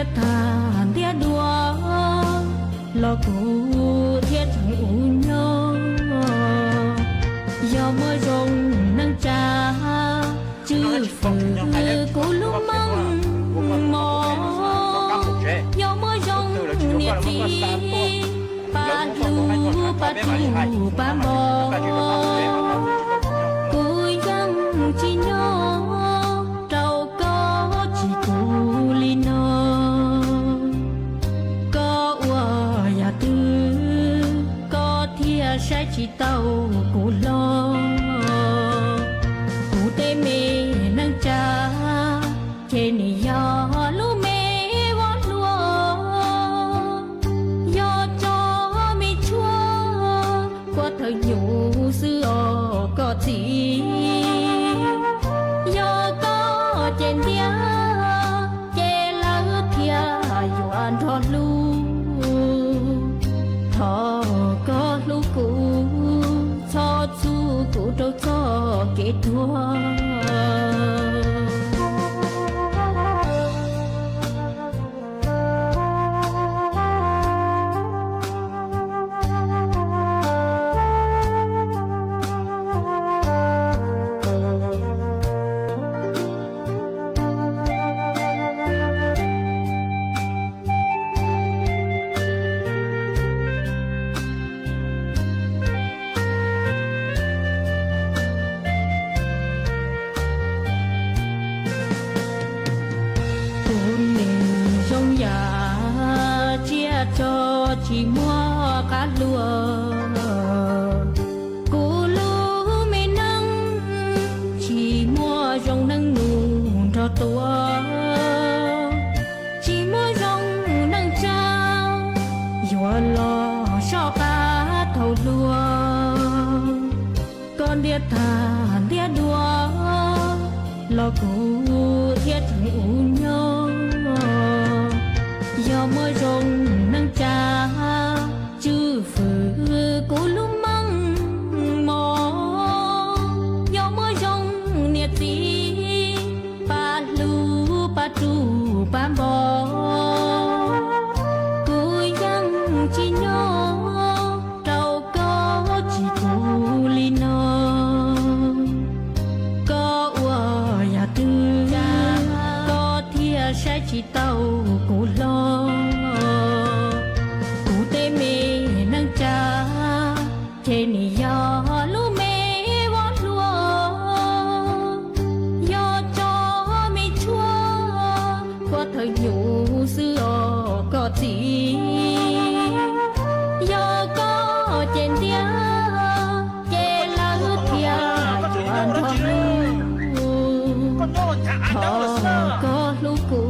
địa thàn địa đua lo cụ thiết chẳng u nhớ do mưa rồng nắng cha chữ phừ cũ lúc măng mò do mưa rồng nhiệt đi ba lu ba tu ba mò cùi găng chỉ nhớ trâu có chỉ cù li nơ có ua ya tư có thia sẽ chỉ tàu cù lo cù tê mê nâng cha trên ya lu mê vót lúa do cho mi chua qua thời nhủ xưa có gì do có trên dia che lỡ thia yuan thọ lu thọ có lu cũ cho chu cũ đâu cho kết thua chỉ mua cá lúa cô lúa mê nắng chỉ mua rong nắng nụ cho tua chỉ mua rong nắng trao vừa lo cho cá thầu lúa con đĩa thàn đĩa đua lo cụ thiết u nhớ do mưa rồng nắng cha chữ phừ cũ lúc măng mò do mưa rồng nhiệt gì ba lu ba tu ba bò cùi găng chỉ nhớ trâu có chỉ cù li nơ có ua ya tư có thia sẽ chỉ tàu cù lo cù tê mê nâng cha trên ya lu mê vót lúa do cho mi chua qua thời nhủ xưa có gì do có trên dia che lỡ thia chuan thọ thọ có lu cũ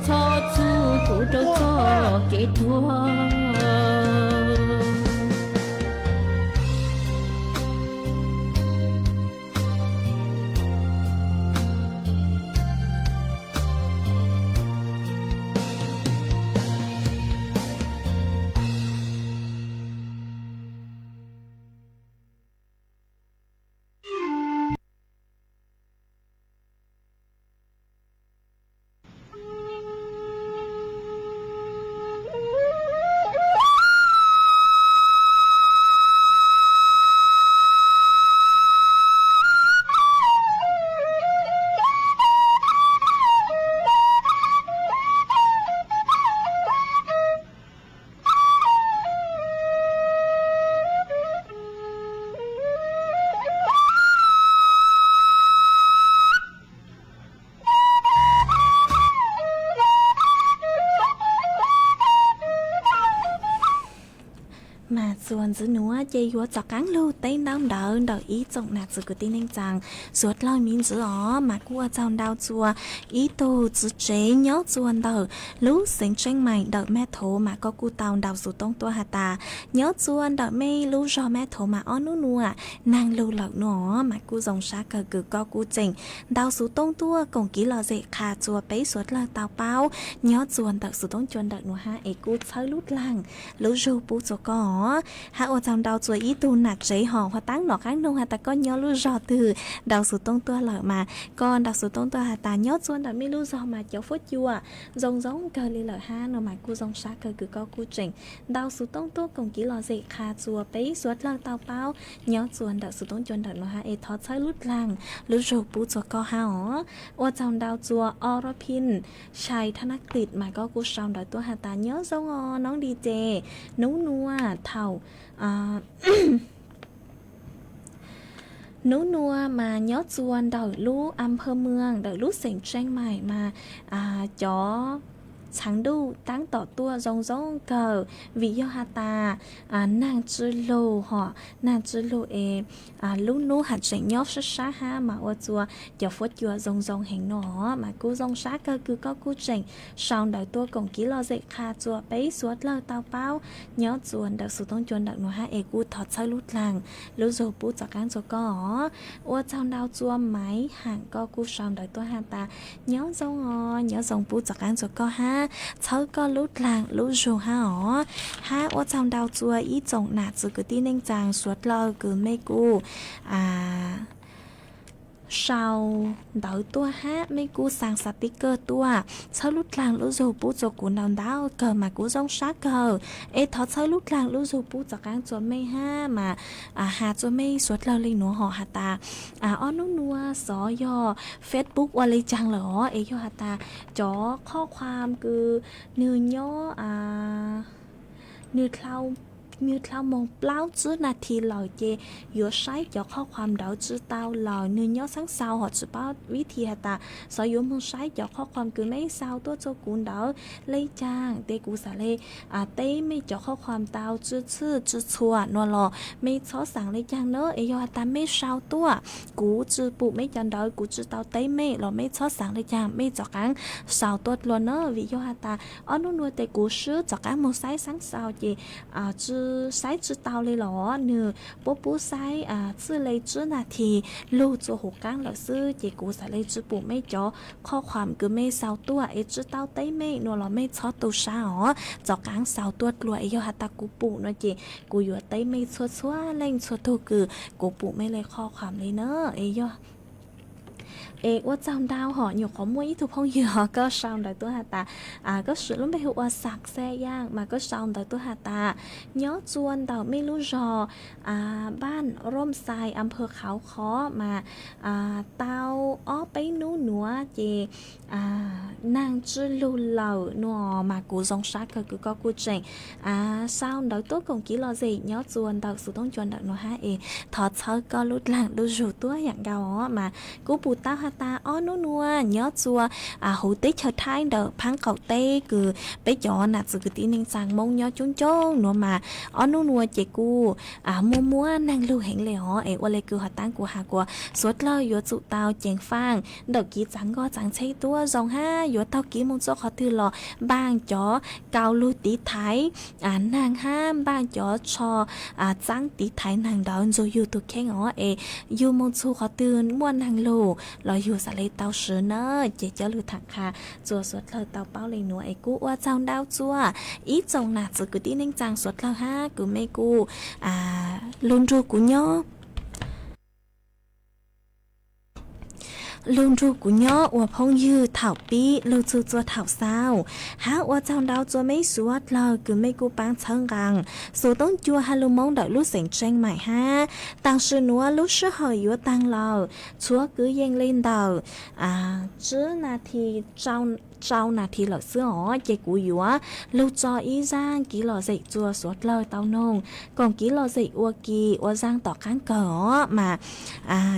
cho chu cũ đâu cho kết thuaส่วนซื้อหนูจะยัวจากกังลูเต้นดาวเดินดอกอีจงหนักสุดก็ตีนึงจังสวดลอยมินจืออ๋อมากลัวเจ้าดาวจัวอีตูจือเจ๊เนาะจวนเดินรู้เสียงเจ้งใหม่เดินแม่โถมาก็กูเตาดาวสุดตรงตัวหาตาเนาะจวนเดินไม่รู้รอแม่โถมาอ้อนนัวนางรู้หลักหนอมากูจงชาเกิดก็กูเจ๋งดาวสุดตรงตัวกงกี้รอเจขาจัวไปสวดเลยเตาเป้าเนาะจวนเดินสุดตรงจวนเดินหนูฮะเอกูเชยลุดลังรู้รูปูจัวก็ ha ô trong đầu chuột ý tu nạt giấy hò hoặc táng nọ kháng nông hà ta có nhớ lưu rõ từ đầu số tông tua lợi mà còn đầu số tông tua hà ta nhớ chuột đã mới lưu rõ mà cháu phốt chua giống giống cờ li lợi ha nó mà cu giống sát cờ cứ có cu trình đầu số tông tua cùng kỹ lò gì khá chùa bấy suốt lơ tao bao nhớ chuột đầu số tông chuột nó ha e thọ chơi lút làng lưu rõ bù cho co ha ó ô trong đầu chùa Orapinชัยธนกฤษmà có cu sòng đầu tua hà ta nhớ giốngน้องดีเจnấu nua thầu nấu nua mà nhớ chuồn đợi lú âm phơ mương đợi lú sỉnh tranh mày mà chó sáng đu táng tỏ tua rong rong cờ vì do hà ta nàng chư lô họ nàng chư lô lú nú hạt rảnh nhóp sát sát ha mà ô chùa cho phốt chùa rong rong hình nó mà cú rong sát cơ cứ có cú rảnh sau đợi tua cùng ký lo dậy kha chùa bấy suốt lơ tao bao nhớ chuồn đợi số tông chuồn đợi nó ha cú thọt chơi lút làng lú rồi bút cho cán cho có ô trong đau chùa máy hàng có cú sau đợi tua hà ta nhớ rong bút cho cán cho có ha chơi có lút làng lú rồi ha ó ha ô trong đau chùa ý trồng nạt rồi cứ tin anh chàng suốt lơ cứ mê cú sau đợi tua hát mấy cú sang sticker tua sau lúc làng lũ dù bút cho cú nào đau cờ mà cú giống sát cờ thọ sau lúc làng lũ dù bút cho cán cho mấy ha mà hà cho mấy suốt lâu lên nữa họ hà ta on nút nua xó do Facebook ว่าเลยจังเหรอyo hà ta จอข้อความคือเนื้อย่อเนื้อเท่าnhư theo một bao chữ là thì lời chê vừa sai choข้อความđảo chữ tao lời như nhớ sáng sau họ chữ bao viết thì ta sở dụ muốn sai choข้อความcứ mấy sao tôi cho cuốn đảo lấy trang để cú xả lê tê mấy choข้อความtao chữ chua nó lò mấy xóa sáng lấy trang nữa yo ta mấy sao tôi cú chữ bụ mấy chân đảo cú chữ tao tê mấy lò mấy xóa sáng lấy trang mấy cho cán sao tôi luôn nữa vì yo ta ở nó nuôi tê cú sứ cho cán một sai sáng sau chị chữ sai chữ tao lấy lỏ nửa bố sai chữ lấy chữ là thì lưu cho hồ cán là sư chỉ cú sai lấy chữ bù mấy chóข้อความcứ mấy sao tua chữ tao tới mấy nó là mấy chó tu sao cho cán sao tua lùi yo hạt ta cú bù nó chỉ cú vừa tới mấy xóa lên xóa thu cứ cú bù mấy lấyข้อความlấy nữa yoว่าจำดาวหออยู่ของมวยทุกห้องอยู่ก็ชาวดอยตัวหาตาก็สุดล้มไปหัวสักแซ่ย่างมาก็ชาวดอยตัวหาตาย้อจวนดาวไม่รู้รอบ้านร่มทรายอำเภอเขาค้อมาเตาอ้อไปนู้หนัวเจนางจื้อลูเหล่าหนัวมากูซองซักก็กูเจงชาวดอยตัวกงกี้รอสิย้อจวนดาวสุดต้องจวนดาวหนัวฮะถอดเช้าก็ลุดหลังดูจูตัวอย่างเก่ามากูปูต้าta ó nó nua nhớ chua hữu tích chờ thái đỡ phán cầu tê cứ bé chó nạt sự cứ tin nên sang mông nhớ chốn chốn nó mà ó nó nua chị cu mua năng lưu hẹn lệ họ qua lệ cứ họ tăng của hà của suốt lo yo tụ tao chèn phang đợt ký trắng go trắng xây tua dòng ha yo tao ký mông số họ thư lò bang chó cao lưu tí thái nàng ha bang chó cho trắng tí thái nàng đó rồi yo tụ khen họ yo mông số họ thư mua nàng lưu lo yo sẽ lấy tao sửa nữa chỉ cho lưu thẳng hà chùa suốt lời tao bao lấy nữa cú qua trong đau chua ít chồng nạt sự cứ tin nên chàng suốt lời ha cứ mấy cú luôn ru của nhó luôn ru của nhó và phong dư thảo pi lưu chu chua thảo sao há qua trong đau chua mấy suốt lời cứ mấy cú bán chân rằng số tông chua ha lưu mong đợi lúc sành tranh mày ha tăng sư núa lúc sư hỏi yếu tăng lờ chúa cứ dâng lên đầu chứ là thì sau là thì lỡ xưa họ chạy cú yếu lưu cho ý giang ký lò dậy chua suốt lời tao nông còn ký lò dậy ua kỳ ua giang tỏ kháng cờ mà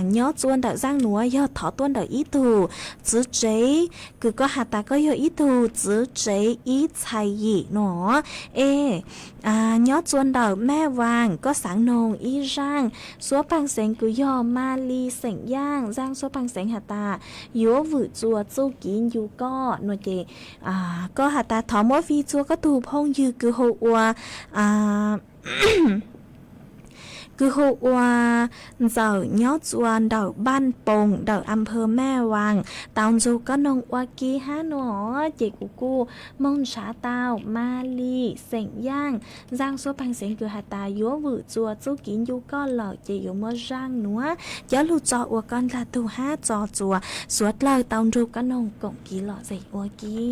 nhớ chuôn đợi giang núa do thỏ tuôn đợi ý tù chứ chế cứ có hạt ta có yêu ý tù chứ chế ý chạy gì nó nhớ chuôn đợi mẹ vàng có sáng nông ý giang số bằng sánh cứ do ma ly sánh giang số bằng sánh hạt ta yếu vự chùa châu kín dù có nó chị có hạt ta thỏ mỗi phi chua có tù phong dư cứ hộ ua คือโฮว่าเจ้าเนาะจวนเดาบ้านปงเดาอำเภอแม่วางตาวจูก็นงวากีฮาหนอเจกูกูมงชาตาวมาลีเสียงย่างร่างซัวพังเสียงคือหาตายัวหวือจัวจูกินยูก็หล่อเจอยู่เมื่อร่างหนัวย้อนลูจออวกอนลาตูห้าจอจัวสวดเลยตาวจูก็นงกงกีหล่อเจอวกี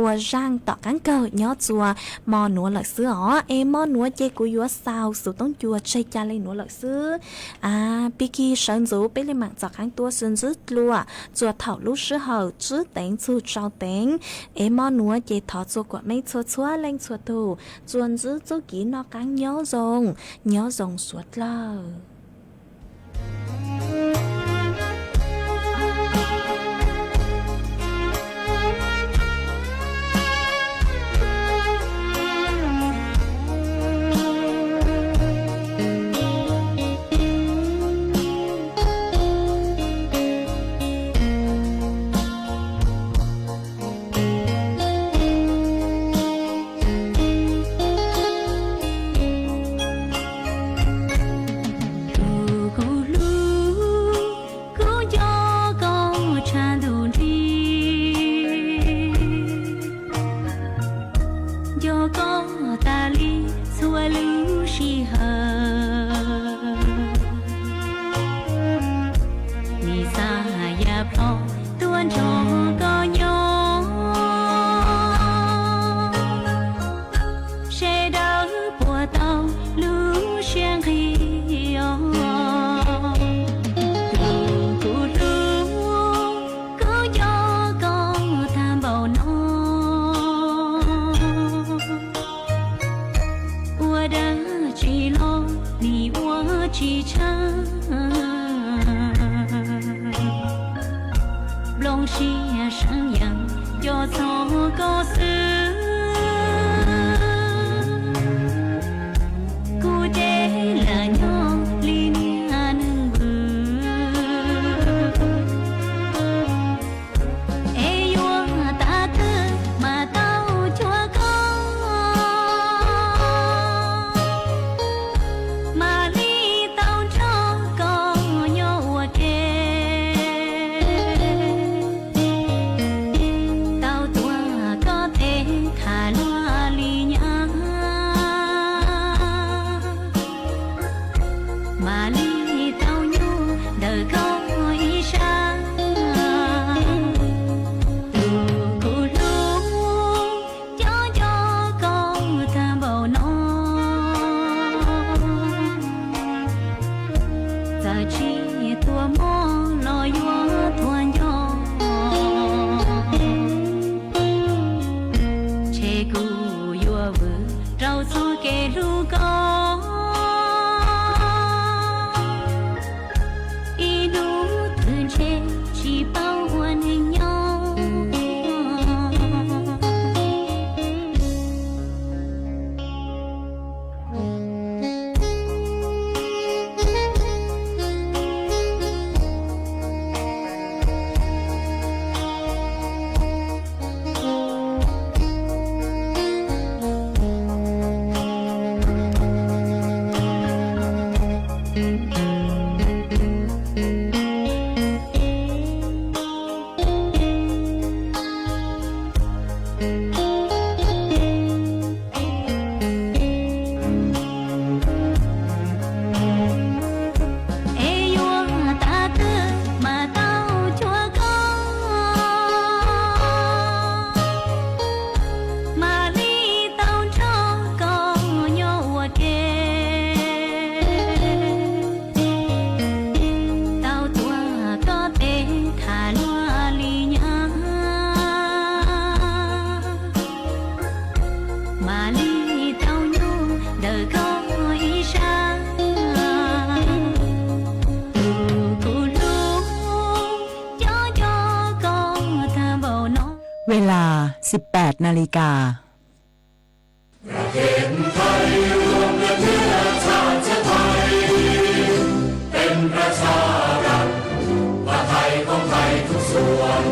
อัวร่างต่อกันเกิดเนาะจัวมอหนัวหลักซื้ออ๋อมอหนัวเจกูยัวสาวสุดต้องจัวใช้จานเลยหนัวหลักซื้อปีกีเฉินจูไปเลยหมักจากข้างตัวเฉินจืดลัวจัวเถ่าลูกซื้อเหาจื้อเต็งจูเจ้าเต็งมอหนัวเจถอจัวกว่าไม่ชัวชัวแรงชัวถูจวนจื้อจูกีนอกันเนาะจงสวดเล่าเวลา 18 นาฬิกาเป็นประชารัฐว่าไทยของไทยทุกส่วน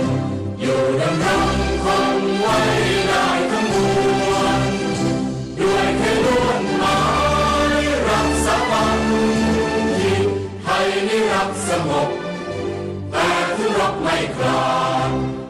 อยู่ดำรงคงไว้ได้ทั้งมวลด้วยแค่ล้วนหมายรักษ บไม่คลาน